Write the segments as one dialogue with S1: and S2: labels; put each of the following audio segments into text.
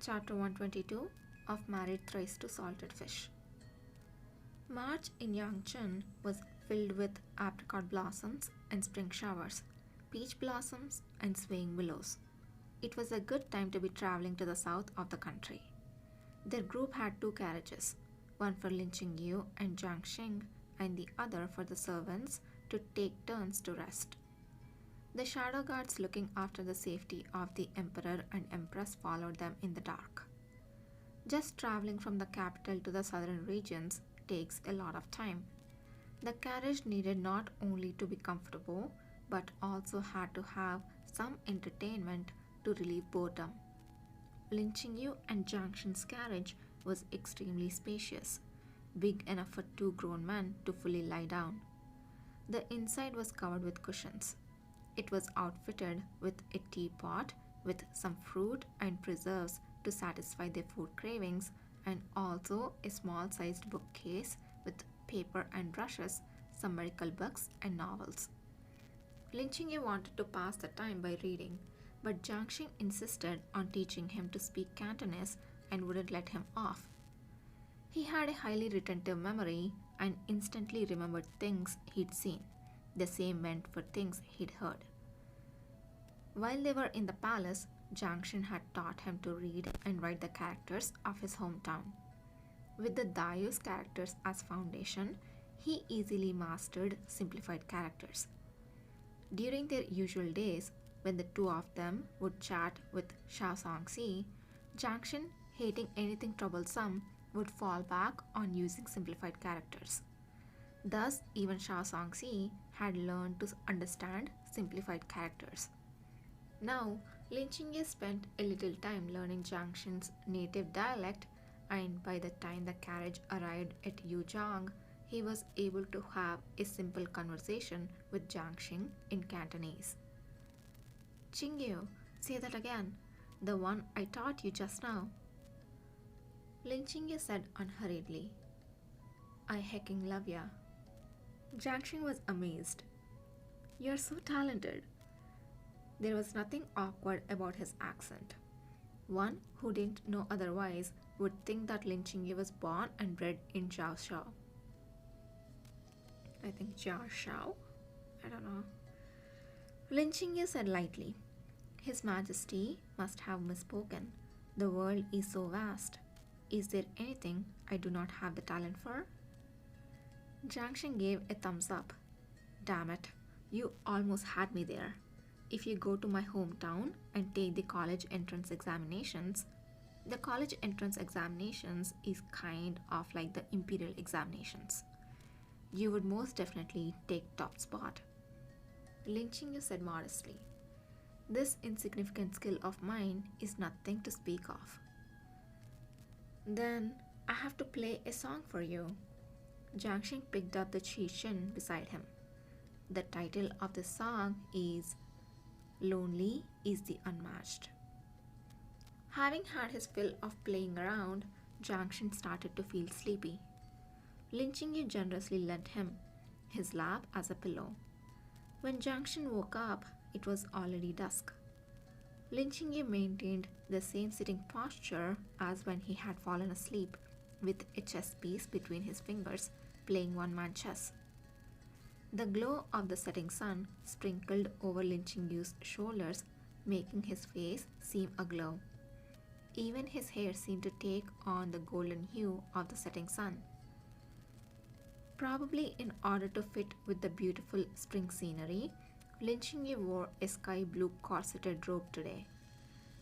S1: Chapter 122 of Married Thrice to Salted Fish. March in Yangchun was filled with apricot blossoms and spring showers, peach blossoms and swaying willows. It was a good time to be traveling to the south of the country. Their group had two carriages, one for Lin Qingyu and Jiang Xing, and the other for the servants to take turns to rest. The shadow guards looking after the safety of the emperor and empress followed them in the dark. Just traveling from the capital to the southern regions takes a lot of time. The carriage needed not only to be comfortable but also had to have some entertainment to relieve boredom. Lin Qingyu and Jiang Xing's carriage was extremely spacious, big enough for two grown men to fully lie down. The inside was covered with cushions. It was outfitted with a teapot with some fruit and preserves to satisfy their food cravings, and also a small sized bookcase with paper and brushes, some medical books, and novels. Lin Qingyu wanted to pass the time by reading, but Jiang Xing insisted on teaching him to speak Cantonese and wouldn't let him off. He had a highly retentive memory and instantly remembered things he'd seen. The same went for things he'd heard. While they were in the palace, Jiang Xing had taught him to read and write the characters of his hometown. With the Dayu's characters as foundation, he easily mastered simplified characters. During their usual days, when the two of them would chat with Shao Songxi, Jiang Xing, hating anything troublesome, would fall back on using simplified characters. Thus, even Shao Songxi had learned to understand simplified characters. Now, Lin Qingye spent a little time learning Jiang Xing's native dialect, and by the time the carriage arrived at Yujiang, he was able to have a simple conversation with Jiang Xing in Cantonese. Qingyu, say that again, the one I taught you just now. Lin Qingye said unhurriedly. I hecking love ya. Jiang Xing was amazed. You're so talented. There was nothing awkward about his accent. One who didn't know otherwise would think that Lin Qingye was born and bred in Jiaoshao. I think Jiaoshao? I don't know. Lin Qingye said lightly. His Majesty must have misspoken. The world is so vast. Is there anything I do not have the talent for? Jiang Xing gave a thumbs up. Damn it, you almost had me there. If you go to my hometown and take the college entrance examinations, the college entrance examinations is kind of like the imperial examinations. You would most definitely take top spot. Lin Qingyu said modestly. This insignificant skill of mine is nothing to speak of. Then I have to play a song for you. Jiang Xing picked up the qixin beside him. The title of the song is Lonely is the Unmatched. Having had his fill of playing around, Jiang Xing started to feel sleepy. Lin Qingye generously lent him his lap as a pillow. When Jiang Xing woke up, it was already dusk. Lin Qingye maintained the same sitting posture as when he had fallen asleep, with a chess piece between his fingers, playing one-man chess. The glow of the setting sun sprinkled over Lin Qingyu's shoulders, making his face seem aglow. Even his hair seemed to take on the golden hue of the setting sun. Probably in order to fit with the beautiful spring scenery, Lin Qingye wore a sky blue corseted robe today.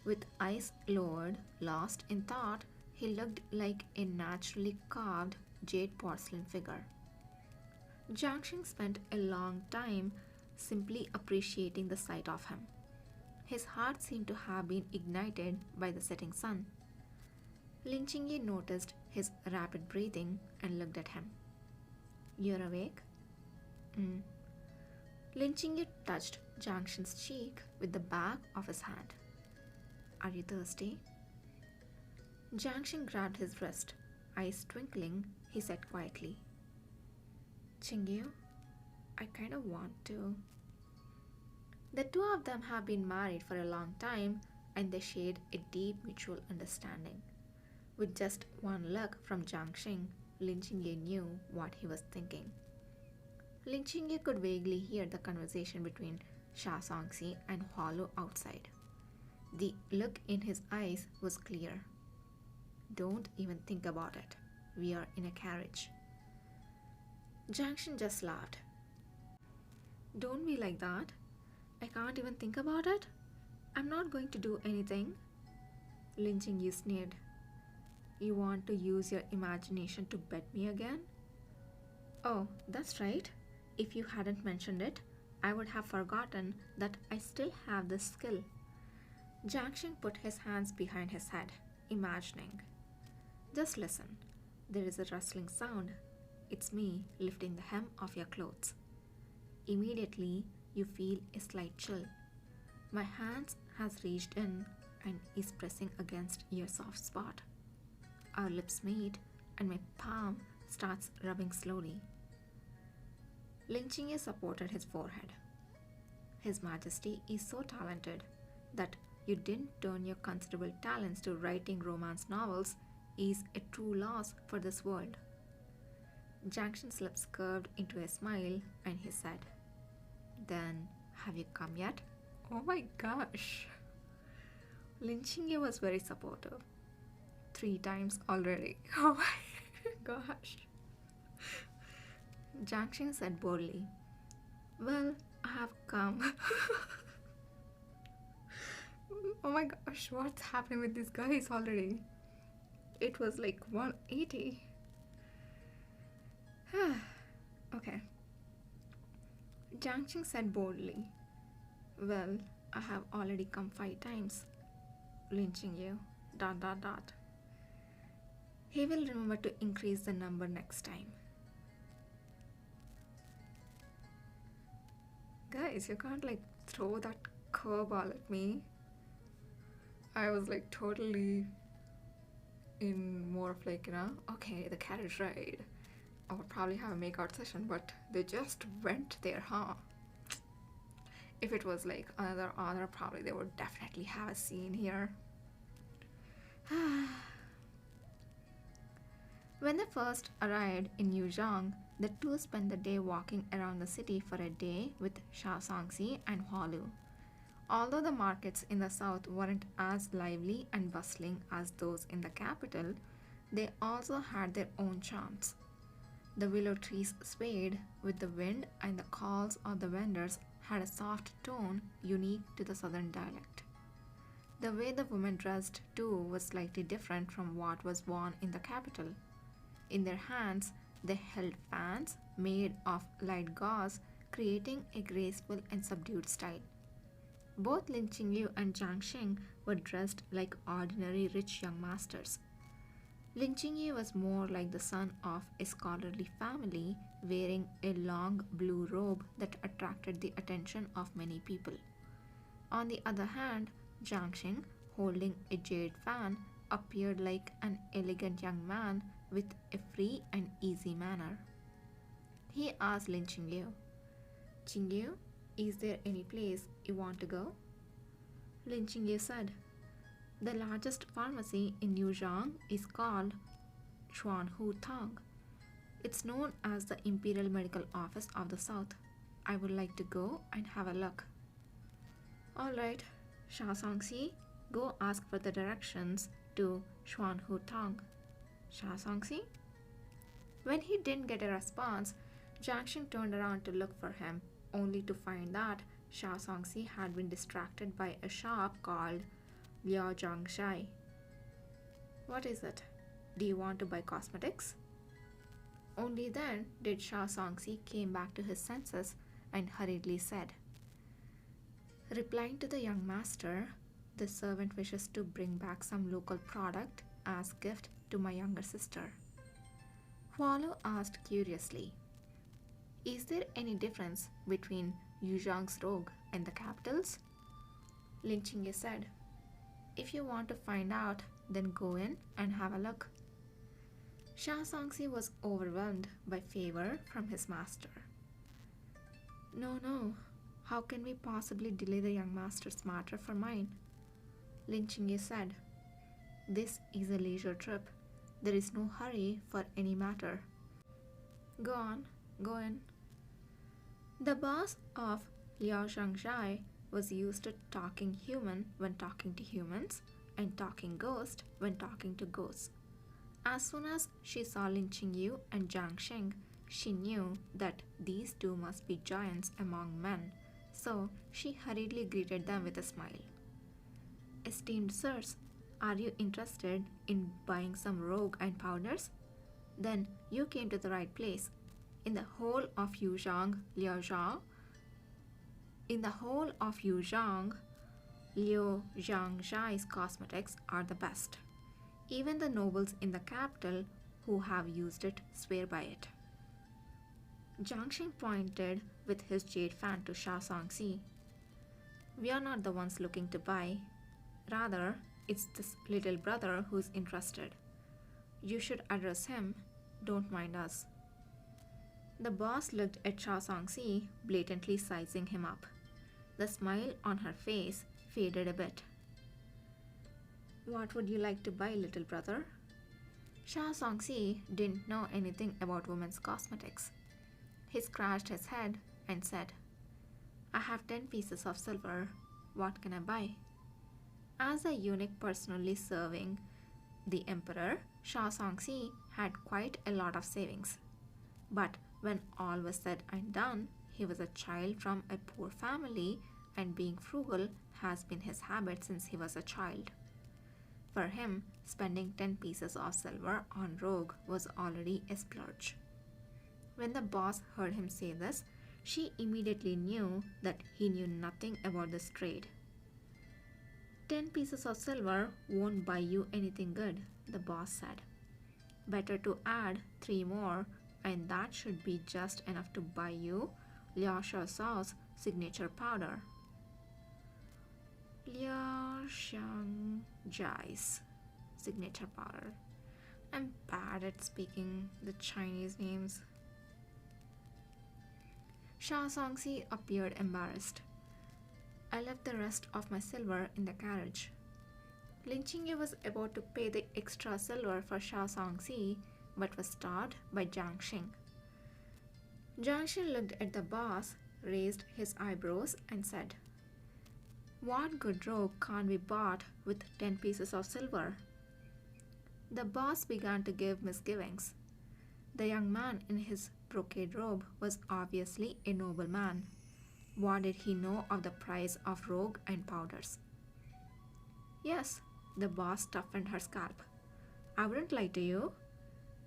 S1: With eyes lowered, lost in thought, he looked like a naturally carved jade porcelain figure. Jiang Xing spent a long time simply appreciating the sight of him. His heart seemed to have been ignited by the setting sun. Lin Qingye noticed his rapid breathing and looked at him. You're awake? Lin Qingye touched Jiang Xing's cheek with the back of his hand. Are you thirsty? Jiang Xing grabbed his wrist. Eyes twinkling, he said quietly. Qingyu, I kind of want to. The two of them have been married for a long time, and they shared a deep mutual understanding. With just one look from Jiang Xing, Lin Qingye knew what he was thinking. Lin Qingye could vaguely hear the conversation between Sha Songxi and Hualu outside. The look in his eyes was clear. Don't even think about it. We are in a carriage. Jiang Xing just laughed. Don't be like that. I can't even think about it. I'm not going to do anything. Lin Qingye sneered. You want to use your imagination to bet me again? Oh, that's right. If you hadn't mentioned it, I would have forgotten that I still have this skill. Jiang Xing put his hands behind his head, imagining. Just listen. There is a rustling sound. It's me lifting the hem of your clothes. Immediately, you feel a slight chill. My hands has reached in and is pressing against your soft spot. Our lips meet and my palm starts rubbing slowly. Lin Qingye supported his forehead. His Majesty is so talented that you didn't turn your considerable talents to writing romance novels is a true loss for this world. Jiang Xing's lips curved into a smile and he said, Then, have you come yet? Oh my gosh! Lin Qingye was very supportive. 3 times already. Oh my gosh! Jiang Xing said boldly, Well, I have come. Oh my gosh, what's happening with these guys already? It was like 180. Okay. Jiang Xing said boldly, Well, I have already come 5 times. Lin Qingye, ... He will remember to increase the number next time. Guys, you can't like throw that curveball at me. I was like totally in more of like, okay, the carriage ride. I would probably have a makeout session, but they just went there, huh? If it was like another honor, probably they would definitely have a scene here. When they first arrived in Yuzhong, the two spent the day walking around the city for a day with Sha Songxi and Hualu. Although the markets in the south weren't as lively and bustling as those in the capital, they also had their own charms. The willow trees swayed with the wind, and the calls of the vendors had a soft tone unique to the southern dialect. The way the women dressed, too, was slightly different from what was worn in the capital. In their hands, they held fans made of light gauze, creating a graceful and subdued style. Both Lin Qingye and Jiang Xing were dressed like ordinary rich young masters. Lin Qingye was more like the son of a scholarly family, wearing a long blue robe that attracted the attention of many people. On the other hand, Jiang Xing, holding a jade fan, appeared like an elegant young man with a free and easy manner. He asked Lin Qingye, Qingye, is there any place you want to go? Lin Qingye said, The largest pharmacy in Yuzhong is called Xuanhu Tang. It's known as the Imperial Medical Office of the South. I would like to go and have a look. Alright, Sha Songxi, go ask for the directions to Xuanhu Tang. Sha Songxi? When he didn't get a response, Jiang Xing turned around to look for him, only to find that Sha Songxi had been distracted by a shop called Liao Zhangshai. What is it? Do you want to buy cosmetics? Only then did Sha Songxi came back to his senses and hurriedly said, Replying to the young master, the servant wishes to bring back some local product as gift to my younger sister. Hualu asked curiously, Is there any difference between Yuzhong's rogue and the capital's? Lin Qingye said, If you want to find out, then go in and have a look. Sha Songxi was overwhelmed by favor from his master. No, how can we possibly delay the young master's matter for mine? Lin Qingyu said, "This is a leisure trip. There is no hurry for any matter. Go on, go in." The boss of Liao Zhangzhai was used to talking human when talking to humans and talking ghost when talking to ghosts. As soon as she saw Lin Qingyu and Jiang Xing, she knew that these two must be giants among men, so she hurriedly greeted them with a smile. "Esteemed sirs, are you interested in buying some rogue and powders? Then you came to the right place. In the whole of Yuzhang, Liu Zhangzhai's cosmetics are the best. Even the nobles in the capital who have used it swear by it." Jiang Xing pointed with his jade fan to Sha Songxi. "We are not the ones looking to buy. Rather, it's this little brother who's interested. You should address him, don't mind us." The boss looked at Sha Songxi, blatantly sizing him up. The smile on her face faded a bit. "What would you like to buy, little brother?" Sha Songxi didn't know anything about women's cosmetics. He scratched his head and said, "I have 10 pieces of silver. What can I buy?" As a eunuch personally serving the emperor, Sha Songxi had quite a lot of savings. But when all was said and done, he was a child from a poor family, and being frugal has been his habit since he was a child. For him, spending 10 pieces of silver on rogue was already a splurge. When the boss heard him say this, she immediately knew that he knew nothing about this trade. "10 pieces of silver won't buy you anything good," the boss said. "Better to add 3 more, and that should be just enough to buy you Liao Shao's signature powder." Liao Zhangzhai's signature powder. I'm bad at speaking the Chinese names. Sha Songxi appeared embarrassed. "I left the rest of my silver in the carriage." Lin Qingyu was about to pay the extra silver for Sha Songxi, but was stopped by Jiang Xing. Jiang Xing looked at the boss, raised his eyebrows, and said, "What good rogue can't be bought with 10 pieces of silver?" The boss began to give misgivings. The young man in his brocade robe was obviously a noble man. What did he know of the price of rogue and powders? "Yes," the boss toughened her scalp. "I wouldn't lie to you.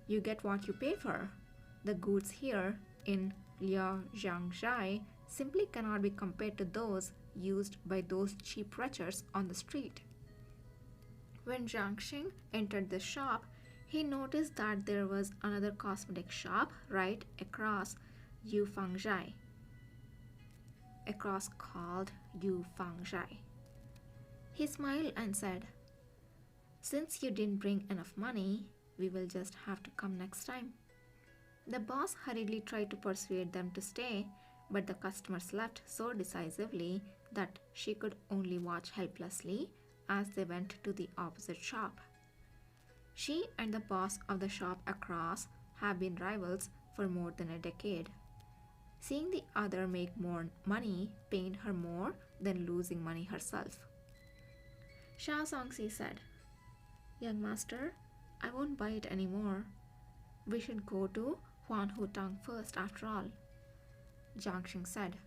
S1: You get what you pay for. The goods here in Liao Zhangzhai simply cannot be compared to those used by those cheap wretches on the street." When Jiang Xing entered the shop, he noticed that there was another cosmetic shop right across called Yu Fangzhai. He smiled and said, "Since you didn't bring enough money, we will just have to come next time." The boss hurriedly tried to persuade them to stay, but the customers left so decisively that she could only watch helplessly as they went to the opposite shop. She and the boss of the shop across have been rivals for more than a decade. Seeing the other make more money pained her more than losing money herself. Sha Songxi said, "Young master, I won't buy it anymore. We should go to Huanhutang first after all." Jiang Xing said,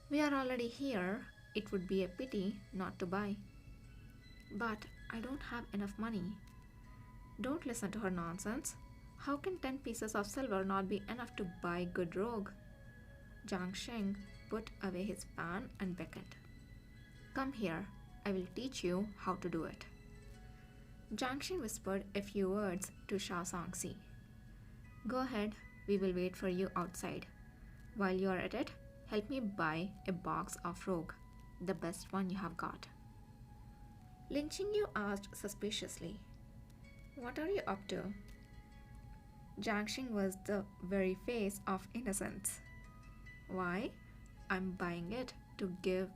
S1: "We are already here. It would be a pity not to buy." "But I don't have enough money." "Don't listen to her nonsense. How can 10 pieces of silver not be enough to buy good rogue?" Jiang Xing put away his fan and beckoned. "Come here. I will teach you how to do it." Jiang Xing whispered a few words to Sha Songxi. "Go ahead. We will wait for you outside. While you are at it, help me buy a box of rogue, the best one you have got." Lin Qingyu asked suspiciously, "What are you up to?" Jiang Xing was the very face of innocence. "Why, I'm buying it to give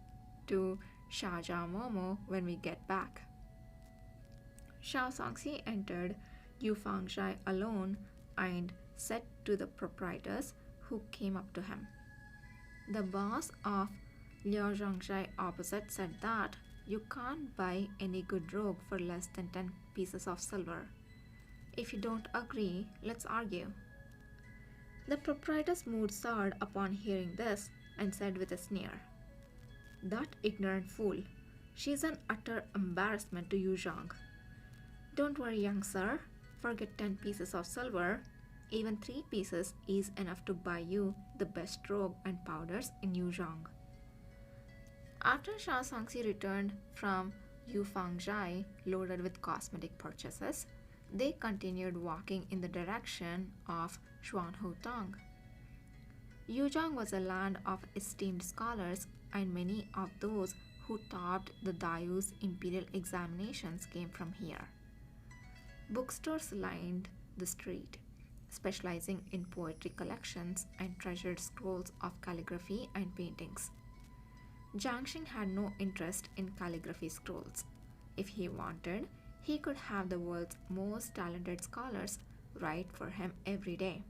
S1: to Shaja Momo when we get back. Shao Songxi entered Yufangzhai alone and said to the proprietors who came up to him. The boss of Liao Zhangzhai opposite said that you can't buy any good robe for less than 10 pieces of silver. If you don't agree, let's argue. The proprietor's mood soured upon hearing this and said with a sneer, that ignorant fool. She's an utter embarrassment to Yu Zhang. Don't worry, young sir. Forget 10 pieces of silver. Even 3 pieces is enough to buy you the best robe and powders in Yuzhong. After Shah Sangxi returned from Yufangzhai loaded with cosmetic purchases, they continued walking in the direction of Xuanhutang. Yuzhong was a land of esteemed scholars, and many of those who topped the Dayu's imperial examinations came from here. Bookstores lined the street, specializing in poetry collections and treasured scrolls of calligraphy and paintings. Jiangxing had no interest in calligraphy scrolls. If he wanted, he could have the world's most talented scholars write for him every day.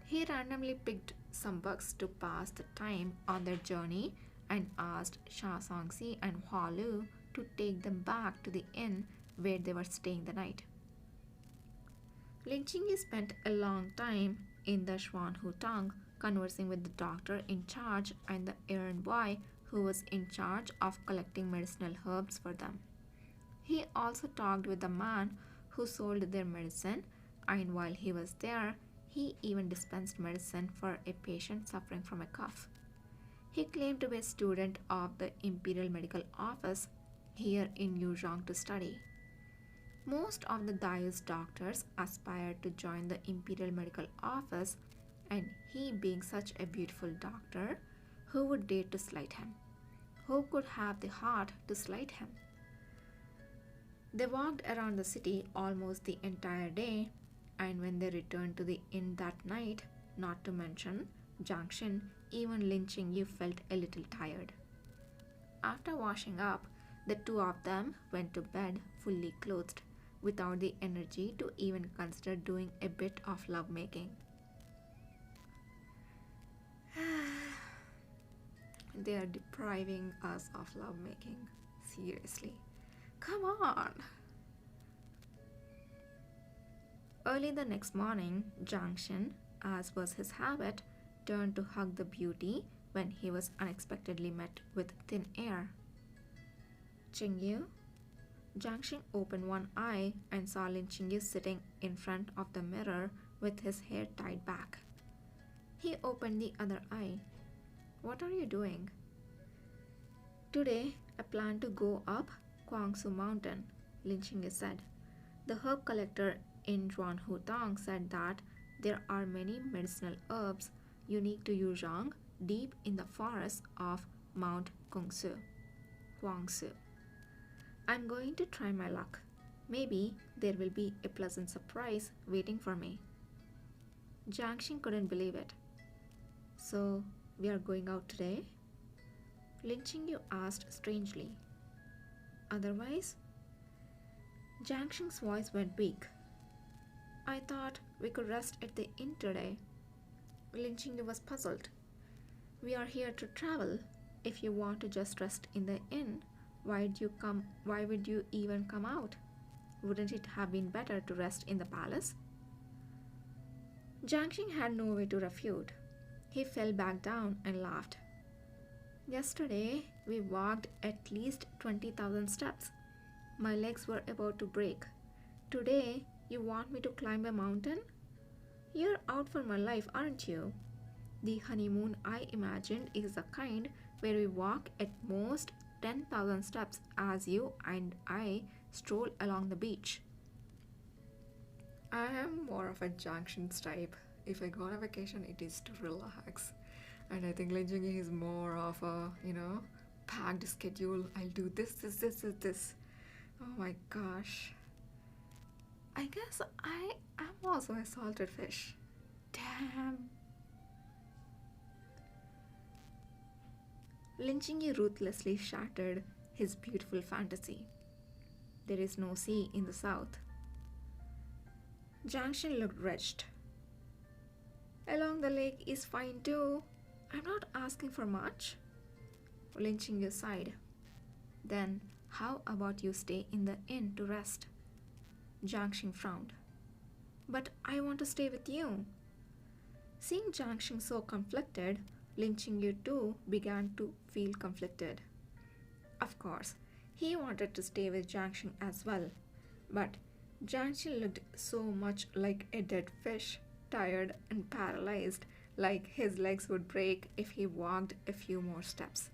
S1: He randomly picked some books to pass the time on their journey and asked Sha Songxi and Hua Lu to take them back to the inn where they were staying the night. Lin Qingyi spent a long time in the Xuanhutang conversing with the doctor in charge and the errand boy who was in charge of collecting medicinal herbs for them. He also talked with the man who sold their medicine, and while he was there, he even dispensed medicine for a patient suffering from a cough. He claimed to be a student of the Imperial Medical Office here in Yuzhong to study. Most of the Dayu's doctors aspired to join the Imperial Medical Office, and he, being such a beautiful doctor, who would dare to slight him? Who could have the heart to slight him? They walked around the city almost the entire day, and when they returned to the inn that night, not to mention Jiangxin, even Lin Qingyu felt a little tired. After washing up, the two of them went to bed fully clothed, without the energy to even consider doing a bit of lovemaking. They are depriving us of lovemaking. Seriously. Come on! Early the next morning, Jiangxin, as was his habit, turned to hug the beauty when he was unexpectedly met with thin air. Qingyu? Jiangxin opened one eye and saw Lin Qingyu sitting in front of the mirror with his hair tied back. He opened the other eye. What are you doing? Today, I plan to go up Guangsu Mountain, Lin Qingyu said. The herb collector in Zhuanhutang said that there are many medicinal herbs unique to Yuzhong deep in the forests of Mount Guangsu. I'm going to try my luck. Maybe there will be a pleasant surprise waiting for me. Jiangxin couldn't believe it. So, we are going out today? Lin Qingyu asked strangely. Otherwise? Jiangxin's voice went weak. I thought we could rest at the inn today. Lin Qingyu was puzzled. We are here to travel. If you want to just rest in the inn, why would you even come out? Wouldn't it have been better to rest in the palace? Jiangxin had no way to refute. He fell back down and laughed. Yesterday, we walked at least 20,000 steps. My legs were about to break. Today, you want me to climb a mountain? You're out for my life, aren't you? The honeymoon I imagined is the kind where we walk at most 10,000 steps as you and I stroll along the beach. I am more of a Jiangxin type. If I go on a vacation, it is to relax. And I think Lin Jingyi is more of a, packed schedule. I'll do this. Oh my gosh. I guess I am also a salted fish. Damn. Lynching you ruthlessly shattered his beautiful fantasy. There is no sea in the south. Jiangxin looked wretched. Along the lake is fine too. I'm not asking for much. Lynching you sighed. Then how about you stay in the inn to rest? Jiangxin frowned. But I want to stay with you. Seeing Jiangxin so conflicted, Lin Qingyu too began to feel conflicted. Of course, he wanted to stay with Jiangxin as well, but Jiangxin looked so much like a dead fish, tired and paralyzed, like his legs would break if he walked a few more steps.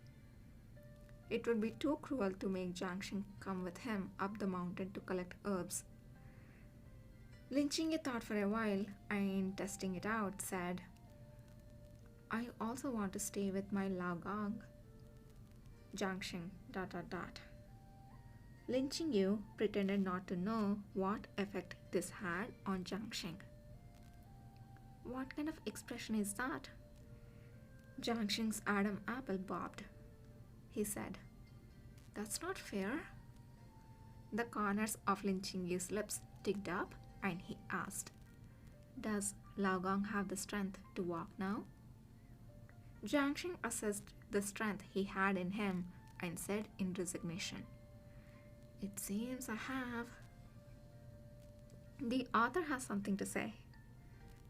S1: It would be too cruel to make Jiangxin come with him up the mountain to collect herbs. Lin Qingyu thought for a while and, testing it out, said, I also want to stay with my Lao Gong. Jiangxin ... Lin Qingyu pretended not to know what effect this had on Jiangxin. What kind of expression is that? Jiangxin's Adam apple bobbed. He said, That's not fair. The corners of Lin Qingyu's lips ticked up and he asked, Does Lao Gong have the strength to walk now? Jiangxin assessed the strength he had in him and said in resignation, It seems I have. The author has something to say.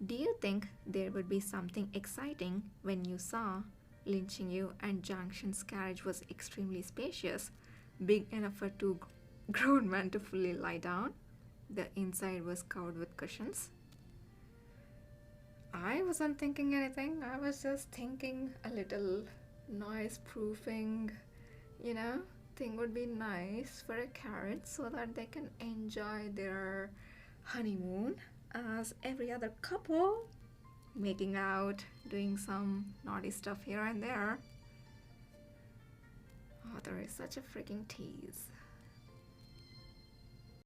S1: Do you think there would be something exciting when you saw Lin Qingyu and Jiangxin's carriage was extremely spacious, big enough for two grown men to fully lie down? The inside was covered with cushions. I wasn't thinking anything. I was just thinking a little noise proofing, thing would be nice for a carriage so that they can enjoy their honeymoon as every other couple, making out, doing some naughty stuff here and there. Author is such a freaking tease.